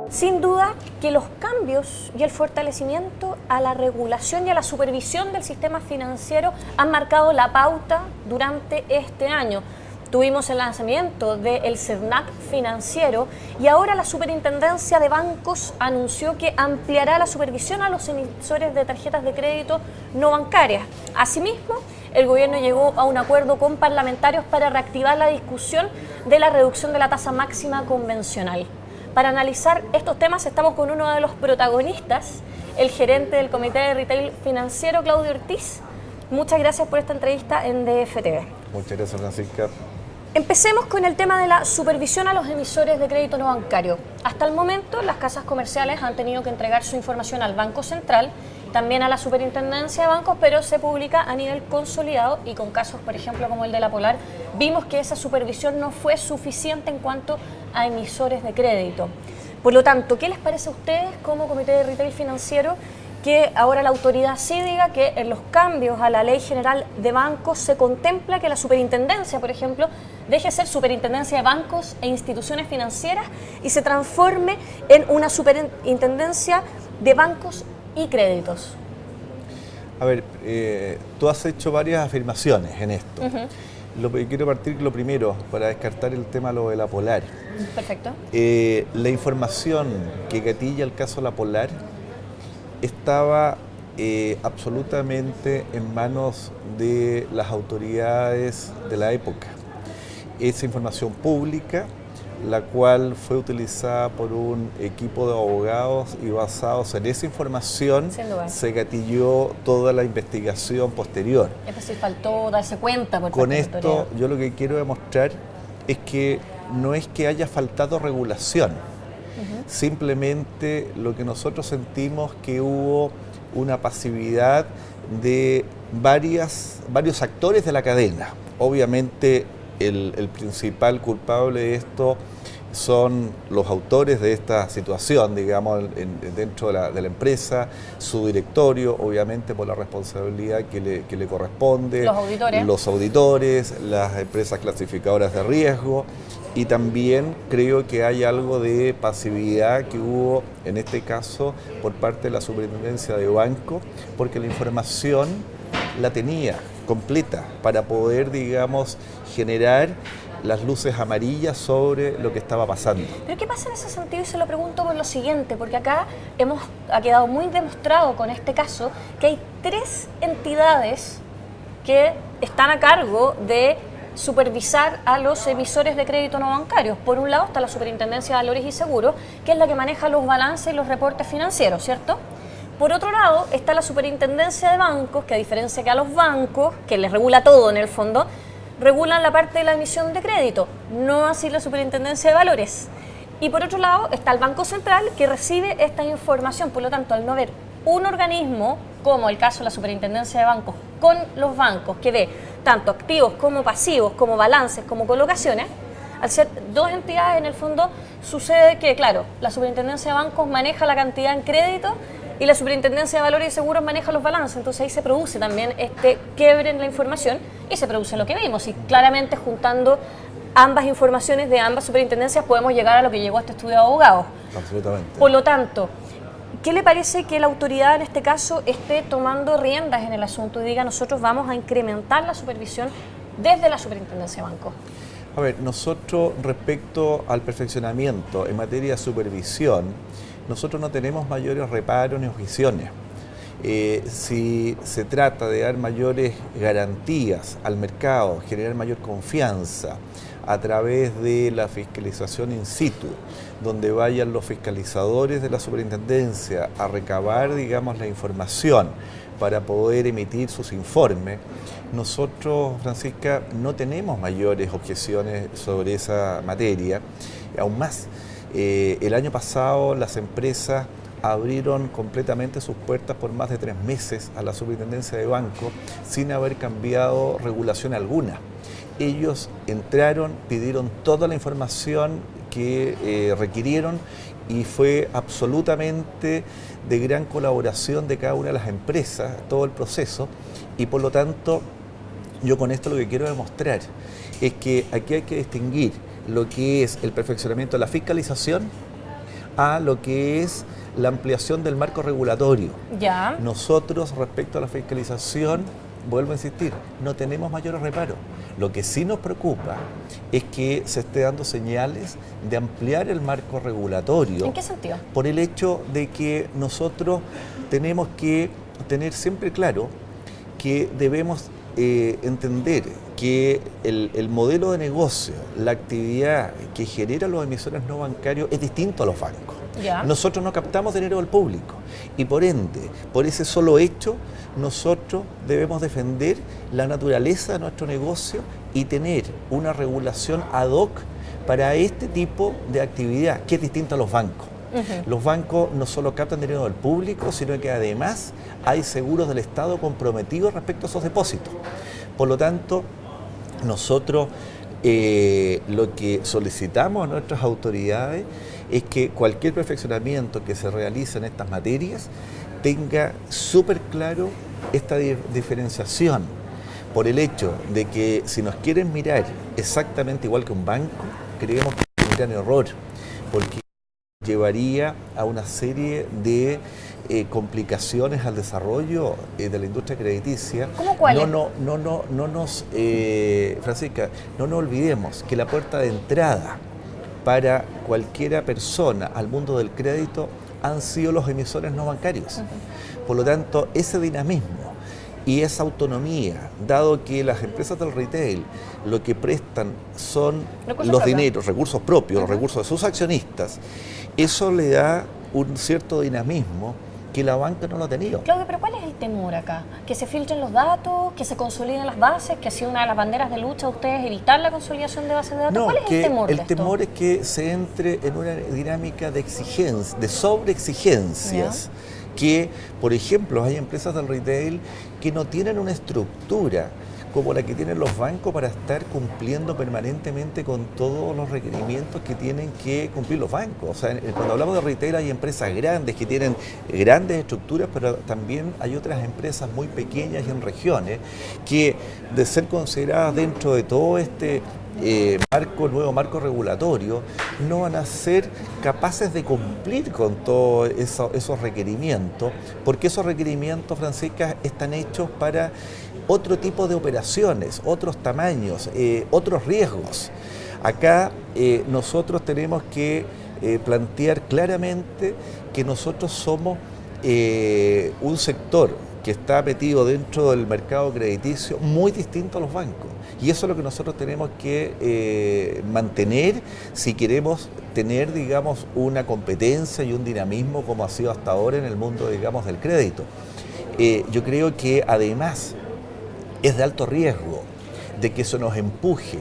Sin duda que los cambios y el fortalecimiento a la regulación y a la supervisión del sistema financiero han marcado la pauta durante este año. Tuvimos el lanzamiento del CERNAC financiero y ahora la Superintendencia de Bancos anunció que ampliará la supervisión a los emisores de tarjetas de crédito no bancarias. Asimismo, el gobierno llegó a un acuerdo con parlamentarios para reactivar la discusión de la reducción de la tasa máxima convencional. Para analizar estos temas estamos con uno de los protagonistas, el gerente del Comité de Retail Financiero, Claudio Ortiz. Muchas gracias por esta entrevista en DFTV. Muchas gracias, Francisca. Empecemos con el tema de la supervisión a los emisores de crédito no bancario. Hasta el momento, las casas comerciales han tenido que entregar su información al Banco Central, también a la Superintendencia de Bancos, pero se publica a nivel consolidado y con casos, por ejemplo, como el de La Polar, vimos que esa supervisión no fue suficiente en cuanto a emisores de crédito. Por lo tanto, ¿qué les parece a ustedes como Comité de Retail Financiero que ahora la autoridad sí diga que en los cambios a la Ley General de Bancos se contempla que la superintendencia, por ejemplo, deje de ser superintendencia de bancos e instituciones financieras y se transforme en una superintendencia de bancos y créditos? A ver, tú has hecho varias afirmaciones en esto. Quiero partir lo primero, para descartar el tema lo de La Polar. Perfecto. La información que gatilla el caso La Polar estaba absolutamente en manos de las autoridades de la época. Esa información pública, la cual fue utilizada por un equipo de abogados y basados en esa información se gatilló toda la investigación posterior. Es decir, faltó darse cuenta por Con esto yo lo que quiero demostrar es que no es que haya faltado regulación, simplemente lo que nosotros sentimos que hubo una pasividad de varios actores de la cadena. Obviamente el principal culpable de esto son los autores de esta situación, digamos, dentro de la empresa, su directorio, obviamente por la responsabilidad que le corresponde, los auditores, las empresas clasificadoras de riesgo, y también creo que hay algo de pasividad que hubo en este caso por parte de la Superintendencia de Banco, porque la información la tenía completa para poder, digamos, generar las luces amarillas sobre lo que estaba pasando. ¿Pero qué pasa en ese sentido? Y se lo pregunto por lo siguiente, porque acá ha quedado muy demostrado con este caso que hay 3 entidades que están a cargo de supervisar a los emisores de crédito no bancarios. Por un lado está la Superintendencia de Valores y Seguros, que es la que maneja los balances y los reportes financieros, ¿cierto? Por otro lado está la Superintendencia de Bancos, que a diferencia que a los bancos, que les regula todo en el fondo, regulan la parte de la emisión de crédito, no así la Superintendencia de Valores. Y por otro lado está el Banco Central, que recibe esta información. Por lo tanto, al no haber un organismo, como el caso de la Superintendencia de Bancos, con los bancos, que ve tanto activos como pasivos, como balances, como colocaciones, al ser 2 entidades en el fondo, sucede que, claro, la Superintendencia de Bancos maneja la cantidad en crédito y la Superintendencia de Valores y Seguros maneja los balances. Entonces ahí se produce también este quiebre en la información y se produce lo que vimos. Y claramente juntando ambas informaciones de ambas superintendencias podemos llegar a lo que llegó a este estudio de abogados. Absolutamente. Por lo tanto, ¿qué le parece que la autoridad en este caso esté tomando riendas en el asunto y diga nosotros vamos a incrementar la supervisión desde la Superintendencia de Bancos? A ver, nosotros respecto al perfeccionamiento en materia de supervisión, nosotros no tenemos mayores reparos ni objeciones. Si se trata de dar mayores garantías al mercado, generar mayor confianza a través de la fiscalización in situ, donde vayan los fiscalizadores de la superintendencia a recabar, digamos, la información para poder emitir sus informes, nosotros, Francisca, no tenemos mayores objeciones sobre esa materia. Aún más, el año pasado las empresas abrieron completamente sus puertas por más de 3 meses a la Superintendencia de Banco sin haber cambiado regulación alguna. Ellos entraron, pidieron toda la información que requirieron y fue absolutamente de gran colaboración de cada una de las empresas, todo el proceso, y por lo tanto Yo con esto lo que quiero demostrar es que aquí hay que distinguir lo que es el perfeccionamiento de la fiscalización a lo que es la ampliación del marco regulatorio. Ya. Nosotros, respecto a la fiscalización, vuelvo a insistir, no tenemos mayores reparos. Lo que sí nos preocupa es que se esté dando señales de ampliar el marco regulatorio. ¿En qué sentido? Por el hecho de que nosotros tenemos que tener siempre claro que debemos entender que el modelo de negocio, la actividad que genera los emisores no bancarios es distinto a los bancos. Ya. Nosotros no captamos dinero del público y por ende, por ese solo hecho, nosotros debemos defender la naturaleza de nuestro negocio y tener una regulación ad hoc para este tipo de actividad, que es distinta a los bancos. Los bancos no solo captan dinero del público, sino que además hay seguros del Estado comprometidos respecto a esos depósitos. Por lo tanto, nosotros lo que solicitamos a nuestras autoridades es que cualquier perfeccionamiento que se realice en estas materias tenga súper claro esta diferenciación, por el hecho de que si nos quieren mirar exactamente igual que un banco, creemos que es un gran error, porque llevaría a una serie de complicaciones al desarrollo de la industria crediticia. ¿Cómo cuáles? Francisca, no nos olvidemos que la puerta de entrada para cualquiera persona al mundo del crédito han sido los emisores no bancarios. Por lo tanto, ese dinamismo y esa autonomía, dado que las empresas del retail lo que prestan son los dineros, recursos propios, los recursos de sus accionistas, eso le da un cierto dinamismo que la banca no lo ha tenido. Claudio, pero ¿cuál es el temor acá? ¿Que se filtren los datos? ¿Que se consoliden las bases? ¿Que ha sido una de las banderas de lucha de ustedes evitar la consolidación de bases de datos? No, ¿Cuál es el temor de el esto? temor es que se entre en una dinámica de exigencia, de sobreexigencias. Que, por ejemplo, hay empresas del retail que no tienen una estructura como la que tienen los bancos para estar cumpliendo permanentemente con todos los requerimientos que tienen que cumplir los bancos. O sea, cuando hablamos de retail hay empresas grandes que tienen grandes estructuras, pero también hay otras empresas muy pequeñas y en regiones que, de ser consideradas dentro de todo este nuevo marco regulatorio, no van a ser capaces de cumplir con todos esos requerimientos, porque esos requerimientos, Francisca, están hechos para otro tipo de operaciones, otros tamaños, otros riesgos. Acá nosotros tenemos que plantear claramente que nosotros somos un sector que está metido dentro del mercado crediticio muy distinto a los bancos. Y eso es lo que nosotros tenemos que mantener si queremos tener, digamos, una competencia y un dinamismo como ha sido hasta ahora en el mundo, digamos, del crédito. Yo creo que además es de alto riesgo de que eso nos empuje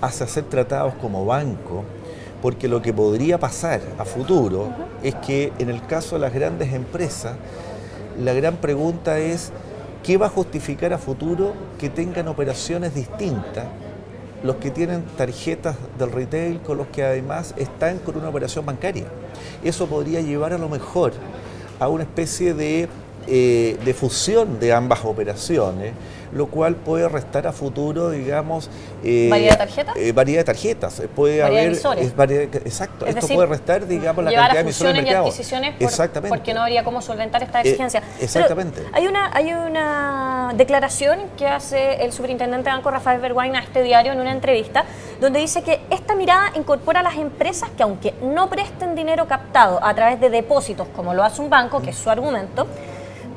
hacia ser tratados como banco, porque lo que podría pasar a futuro es que en el caso de las grandes empresas, la gran pregunta es ¿qué va a justificar a futuro que tengan operaciones distintas los que tienen tarjetas del retail con los que además están con una operación bancaria? Eso podría llevar a lo mejor a una especie de fusión de ambas operaciones, lo cual puede restar a futuro, digamos... ¿Variedad de tarjetas? Variedad de tarjetas. Puede variedad haber... de emisores. Exacto. Es Esto decir, puede restar, digamos, la cantidad de emisores del mercado. Y adquisiciones Exactamente. porque no habría cómo solventar esta exigencia. Exactamente. Pero hay una declaración que hace el superintendente de banco, Rafael Bergwijn, a este diario en una entrevista, donde dice que esta mirada incorpora a las empresas que, aunque no presten dinero captado a través de depósitos, como lo hace un banco, que es su argumento,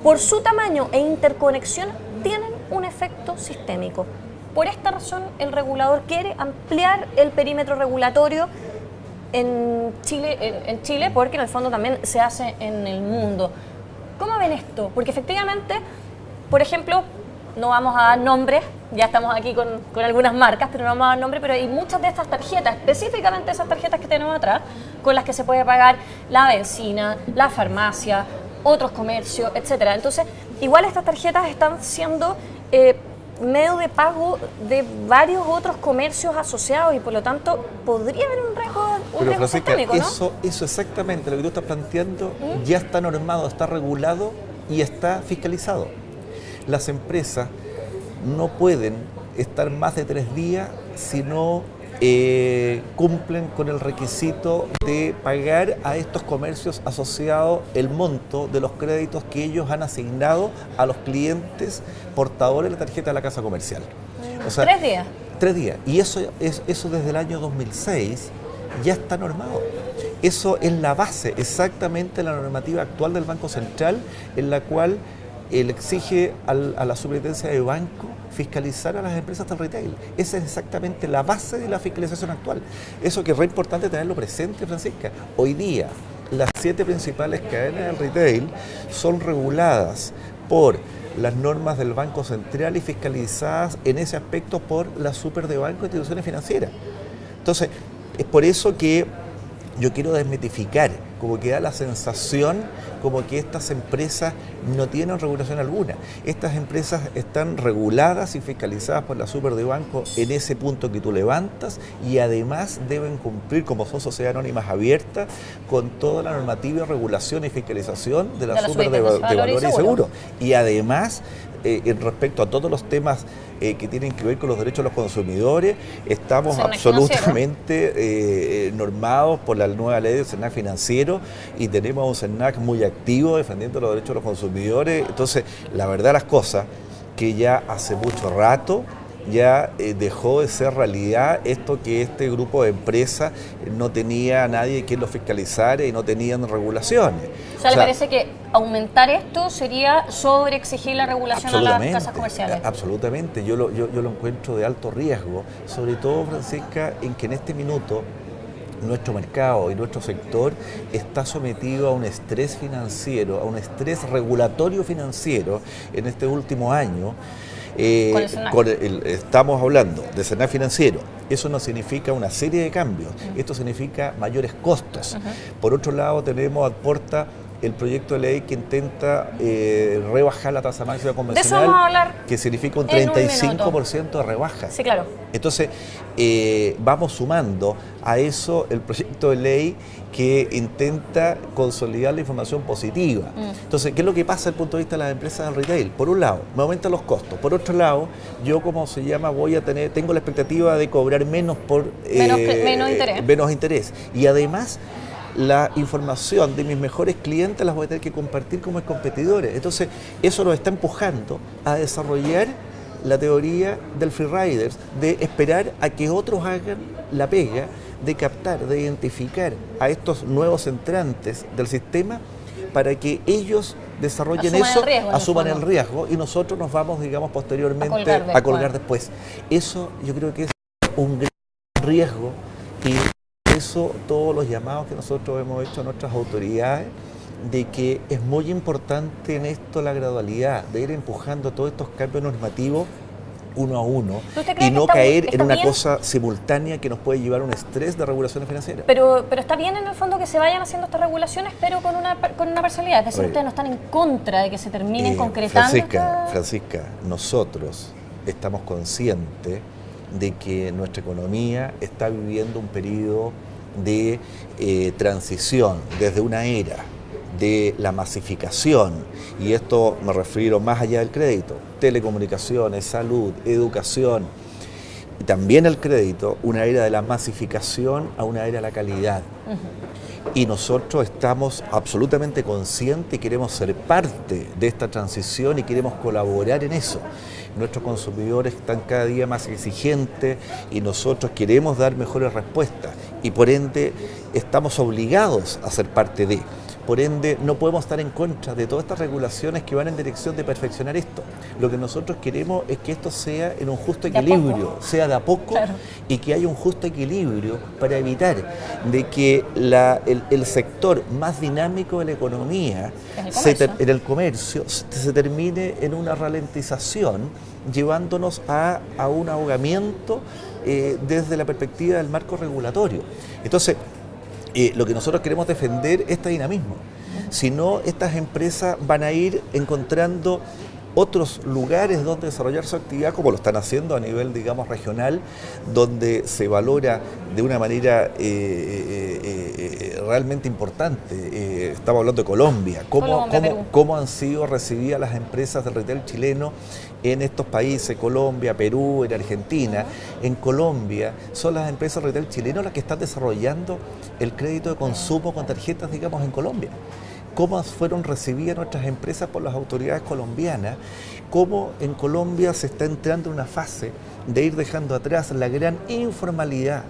por su tamaño e interconexión tienen un efecto sistémico. Por esta razón, el regulador quiere ampliar el perímetro regulatorio en Chile, porque en el fondo también se hace en el mundo. ¿Cómo ven esto? Porque efectivamente, por ejemplo, no vamos a dar nombres, ya estamos aquí con algunas marcas, pero no vamos a dar nombres, pero hay muchas de estas tarjetas, específicamente esas tarjetas que tenemos atrás, con las que se puede pagar la benzina, la farmacia, otros comercios, etcétera. Entonces, igual estas tarjetas están siendo medio de pago de varios otros comercios asociados y por lo tanto podría haber un riesgo sistémico, ¿no? Eso exactamente, lo que tú estás planteando ya está normado, está regulado y está fiscalizado. Las empresas no pueden estar más de 3 días si no cumplen con el requisito de pagar a estos comercios asociados el monto de los créditos que ellos han asignado a los clientes portadores de la tarjeta de la casa comercial. O sea, 3 días. 3 días. Y eso desde el año 2006 ya está normado. Eso es la base, exactamente la normativa actual del Banco Central, en la cual él exige a la Superintendencia de Banco fiscalizar a las empresas del retail. Esa es exactamente la base de la fiscalización actual. Eso que es re importante tenerlo presente, Francisca. Hoy día, las 7 principales cadenas del retail son reguladas por las normas del Banco Central y fiscalizadas en ese aspecto por la Super de Banco e instituciones financieras. Entonces, es por eso que yo quiero desmitificar, como que da la sensación como que estas empresas no tienen regulación alguna. Estas empresas están reguladas y fiscalizadas por la Super de Banco en ese punto que tú levantas, y además deben cumplir, como son sociedades anónimas abiertas, con toda la normativa, regulación y fiscalización de la Super de Valores y Seguros. Y además, respecto a todos los temas que tienen que ver con los derechos de los consumidores, estamos absolutamente normados por la nueva ley del SERNAC financiero, y tenemos un SERNAC muy activo defendiendo los derechos de los consumidores. Entonces, la verdad las cosas, que ya hace mucho rato ya dejó de ser realidad esto, que este grupo de empresas no tenía a nadie quien lo fiscalizara y no tenían regulaciones. O sea, ¿le parece que aumentar esto sería sobreexigir la regulación a las casas comerciales? Absolutamente, yo lo encuentro de alto riesgo, sobre todo, Francisca, en que en este minuto nuestro mercado y nuestro sector está sometido a un estrés financiero, a un estrés regulatorio financiero en este último año. Estamos hablando de SERNAC financiero. Eso no significa una serie de cambios, esto significa mayores costos. Por otro lado, tenemos aporta el proyecto de ley que intenta rebajar la tasa máxima convencional, que significa un 35% de rebaja. Sí, claro. Entonces, vamos sumando a eso el proyecto de ley que intenta consolidar la información positiva. Entonces, ¿qué es lo que pasa desde el punto de vista de las empresas del retail? Por un lado, me aumentan los costos. Por otro lado, yo, tengo la expectativa de cobrar menos por menos interés. Y además, la información de mis mejores clientes las voy a tener que compartir con mis competidores. Entonces, eso nos está empujando a desarrollar la teoría del free riders, de esperar a que otros hagan la pega, de captar, de identificar a estos nuevos entrantes del sistema para que ellos desarrollen asuman el riesgo, y nosotros nos vamos, digamos, posteriormente a colgar después. Eso yo creo que es un gran riesgo, y eso todos los llamados que nosotros hemos hecho a nuestras autoridades, de que es muy importante en esto la gradualidad, de ir empujando todos estos cambios normativos uno a uno y no caer en una cosa simultánea que nos puede llevar a un estrés de regulaciones financieras. Pero está bien en el fondo que se vayan haciendo estas regulaciones, pero con una parcialidad. Es decir, ustedes no están en contra de que se terminen concretando. Francisca, nosotros estamos conscientes de que nuestra economía está viviendo un periodo de transición desde una era de la masificación, y esto me refiero más allá del crédito, telecomunicaciones, salud, educación, y también el crédito, una era de la masificación a una era de la calidad. Y nosotros estamos absolutamente conscientes y queremos ser parte de esta transición y queremos colaborar en eso. Nuestros consumidores están cada día más exigentes y nosotros queremos dar mejores respuestas, y por ende estamos obligados a ser parte de. Por ende, no podemos estar en contra de todas estas regulaciones que van en dirección de perfeccionar esto. Lo que nosotros queremos es que esto sea en un justo equilibrio, sea de a poco, claro, y que haya un justo equilibrio para evitar de que el sector más dinámico de la economía, en el comercio, se termine en una ralentización, llevándonos a un ahogamiento desde la perspectiva del marco regulatorio. Entonces, lo que nosotros queremos defender es este dinamismo. Si no, estas empresas van a ir encontrando otros lugares donde desarrollar su actividad, como lo están haciendo a nivel, digamos, regional, donde se valora de una manera realmente importante. Estamos hablando de Colombia, cómo han sido recibidas las empresas del retail chileno en estos países, Colombia, Perú, en Argentina. En Colombia son las empresas retail chilenas las que están desarrollando el crédito de consumo con tarjetas, digamos, en Colombia. Cómo fueron recibidas nuestras empresas por las autoridades colombianas, cómo en Colombia se está entrando en una fase de ir dejando atrás la gran informalidad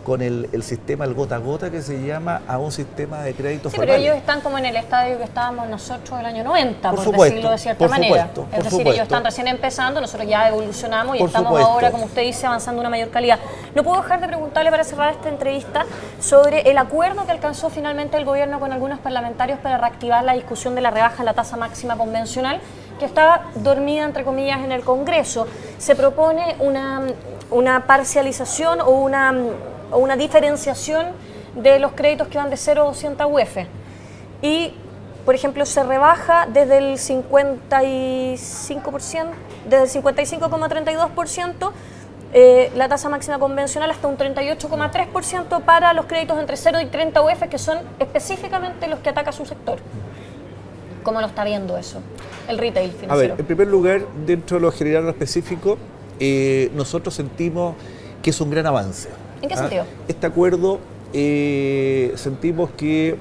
con el sistema, el gota a gota que se llama, a un sistema de crédito formal. Pero ellos están como en el estadio que estábamos nosotros el año 90, por decirlo de cierta manera. Es decir, ellos están recién empezando, nosotros ya evolucionamos y estamos ahora, como usted dice, avanzando a una mayor calidad. No puedo dejar de preguntarle para cerrar esta entrevista sobre el acuerdo que alcanzó finalmente el gobierno con algunos parlamentarios para reactivar la discusión de la rebaja de la tasa máxima convencional, que estaba dormida, entre comillas, en el Congreso. Se propone una parcialización o una diferenciación de los créditos que van de 0 a 200 UF. Y, por ejemplo, se rebaja desde el 55%, desde el 55,32%, la tasa máxima convencional hasta un 38,3% para los créditos entre 0 y 30 UF, que son específicamente los que ataca su sector. ¿Cómo lo está viendo eso, el retail financiero? A ver, en primer lugar, dentro de lo general específico, nosotros sentimos que es un gran avance. ¿En qué sentido? Este acuerdo sentimos que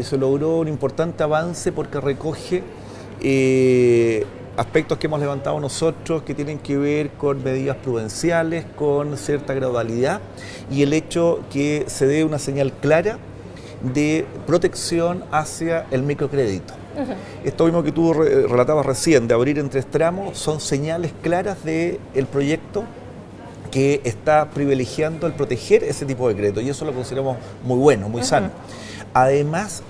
se logró un importante avance porque recoge aspectos que hemos levantado nosotros que tienen que ver con medidas prudenciales, con cierta gradualidad y el hecho que se dé una señal clara de protección hacia el microcrédito. Esto mismo que tú relatabas recién, de abrir en 3 tramos, son señales claras del proyecto que está privilegiando el proteger ese tipo de crédito y eso lo consideramos muy bueno, muy sano. Además,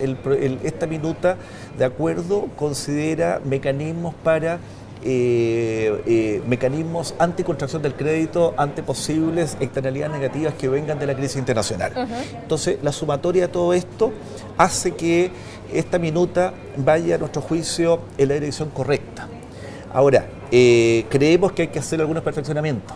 esta minuta de acuerdo considera mecanismos para mecanismos anticontracción del crédito ante posibles externalidades negativas que vengan de la crisis internacional. Entonces, la sumatoria de todo esto hace que esta minuta vaya, a nuestro juicio, en la dirección correcta. Ahora, creemos que hay que hacer algunos perfeccionamientos.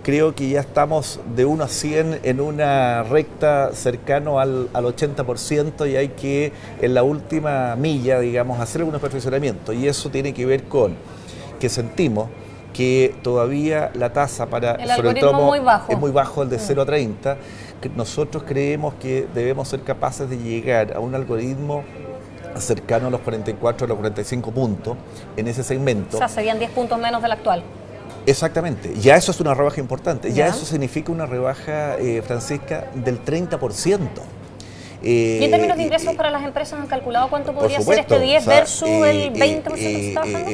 Creo que ya estamos de 1 a 100 en una recta cercano al 80% y hay que, en la última milla, digamos, hacer algunos perfeccionamientos. Y eso tiene que ver con que sentimos que todavía la tasa para el algoritmo es muy bajo, el de 0 a 30. Que nosotros creemos que debemos ser capaces de llegar a un algoritmo cercano a los 44, a los 45 puntos en ese segmento. O sea, serían 10 puntos menos del actual. Exactamente, ya eso es una rebaja importante, ya eso significa una rebaja, Francisca, del 30%. ¿Y en términos de ingresos para las empresas han calculado cuánto podría ser este 10 versus el 20% que se está bajando?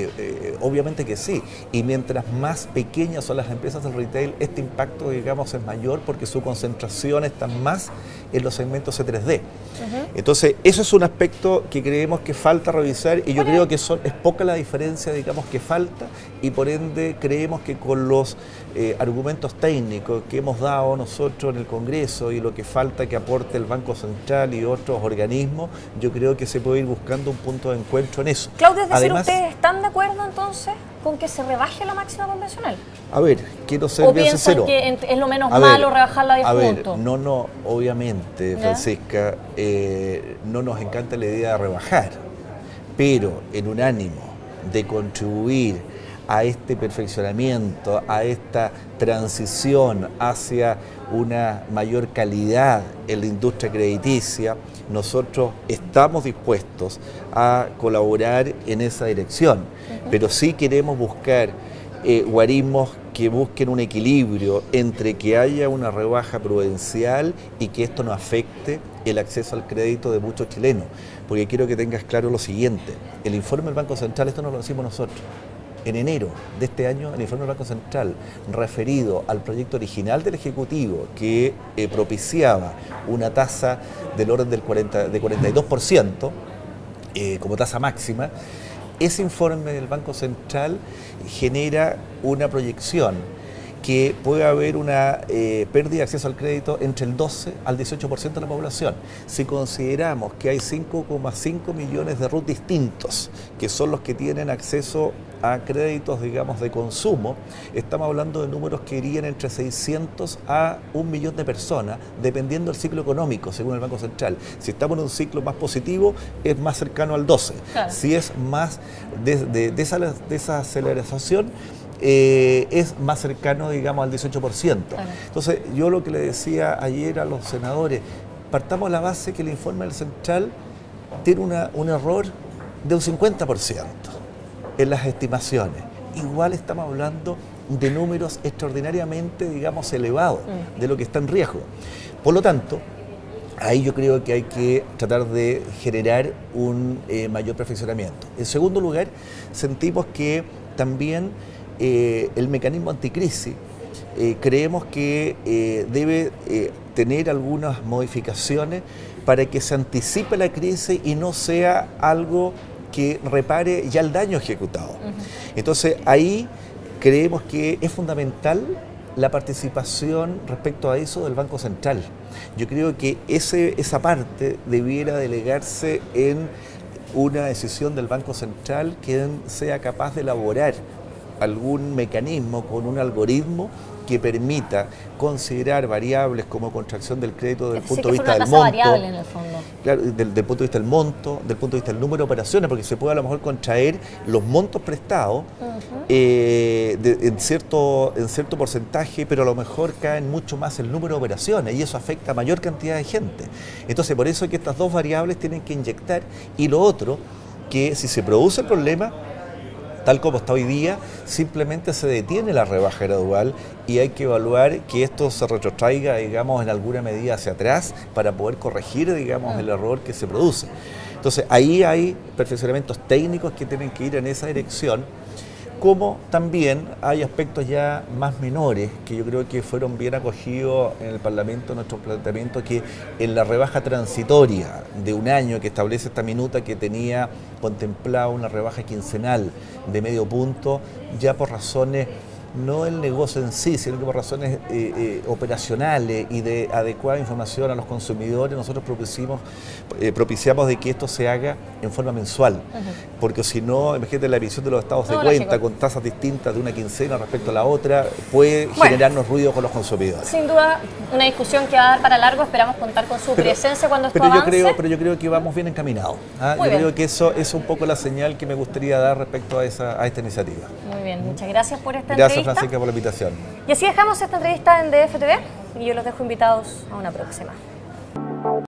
Obviamente que sí, y mientras más pequeñas son las empresas del retail, este impacto, digamos, es mayor porque su concentración está más en los segmentos C3D. Entonces, eso es un aspecto que creemos que falta revisar y yo creo que es poca la diferencia, digamos, que falta y por ende creemos que con los argumentos técnicos que hemos dado nosotros en el Congreso y lo que falta que aporte el Banco Central y otros organismos, yo creo que se puede ir buscando un punto de encuentro en eso. Claudio, es decir, además, ¿ustedes están de acuerdo entonces con que se rebaje la máxima convencional? A ver, quiero ser bien sincero. ¿O piensan que es lo menos malo rebajarla a 10 puntos? No, obviamente, Francisca, no nos encanta la idea de rebajar, pero en un ánimo de contribuir a este perfeccionamiento, a esta transición hacia una mayor calidad en la industria crediticia, nosotros estamos dispuestos a colaborar en esa dirección, pero sí queremos buscar guarismos que busquen un equilibrio entre que haya una rebaja prudencial y que esto no afecte el acceso al crédito de muchos chilenos, porque quiero que tengas claro lo siguiente, el informe del Banco Central, esto no lo decimos nosotros, en enero de este año, el informe del Banco Central, referido al proyecto original del Ejecutivo que propiciaba una tasa del orden de 42% como tasa máxima, ese informe del Banco Central genera una proyección que puede haber una pérdida de acceso al crédito entre el 12 al 18% de la población. Si consideramos que hay 5,5 millones de RUT distintos, que son los que tienen acceso a créditos, digamos, de consumo, estamos hablando de números que irían entre 600 a 1 millón de personas, dependiendo del ciclo económico, según el Banco Central. Si estamos en un ciclo más positivo, es más cercano al 12. Claro. Si es más de esa aceleración, es más cercano, digamos, al 18%. Claro. Entonces, yo lo que le decía ayer a los senadores, partamos de la base que el informe del Central tiene un error de un 50% en las estimaciones. Igual estamos hablando de números extraordinariamente, digamos, elevados de lo que está en riesgo. Por lo tanto, ahí yo creo que hay que tratar de generar un mayor perfeccionamiento. En segundo lugar, sentimos que también el mecanismo anticrisis creemos que debe tener algunas modificaciones para que se anticipe la crisis y no sea algo que repare ya el daño ejecutado. Entonces ahí creemos que es fundamental la participación respecto a eso del Banco Central. Yo creo que esa parte debiera delegarse en una decisión del Banco Central que sea capaz de elaborar algún mecanismo con un algoritmo que permita considerar variables como contracción del crédito desde el punto de vista del monto, variable en el fondo. Claro, del punto de vista del monto, del punto de vista del número de operaciones, porque se puede a lo mejor contraer los montos prestados en cierto porcentaje, pero a lo mejor caen mucho más el número de operaciones y eso afecta a mayor cantidad de gente. Entonces, por eso es que estas dos variables tienen que inyectar, y lo otro, que si se produce el problema, tal como está hoy día, simplemente se detiene la rebaja gradual y hay que evaluar que esto se retrotraiga, digamos, en alguna medida hacia atrás para poder corregir, digamos, el error que se produce. Entonces, ahí hay perfeccionamientos técnicos que tienen que ir en esa dirección, como también hay aspectos ya más menores que yo creo que fueron bien acogidos en el Parlamento, nuestro planteamiento, que en la rebaja transitoria de un año que establece esta minuta, que tenía contemplado una rebaja quincenal de medio punto, ya por razones no del negocio en sí, sino que por razones operacionales y de adecuada información a los consumidores, nosotros propiciamos de que esto se haga en forma mensual, porque si no, imagínate la emisión de los estados de cuenta con tasas distintas de una quincena respecto a la otra, puede generarnos ruido con los consumidores. Sin duda, una discusión que va a dar para largo, esperamos contar con su presencia cuando esto avance. Pero yo creo que vamos bien encaminados. Creo que eso es un poco la señal que me gustaría dar respecto a esta iniciativa. Muy bien, muchas gracias por esta entrevista. Gracias, Francisca, por la invitación. Y así dejamos esta entrevista en DF TV y yo los dejo invitados a una próxima.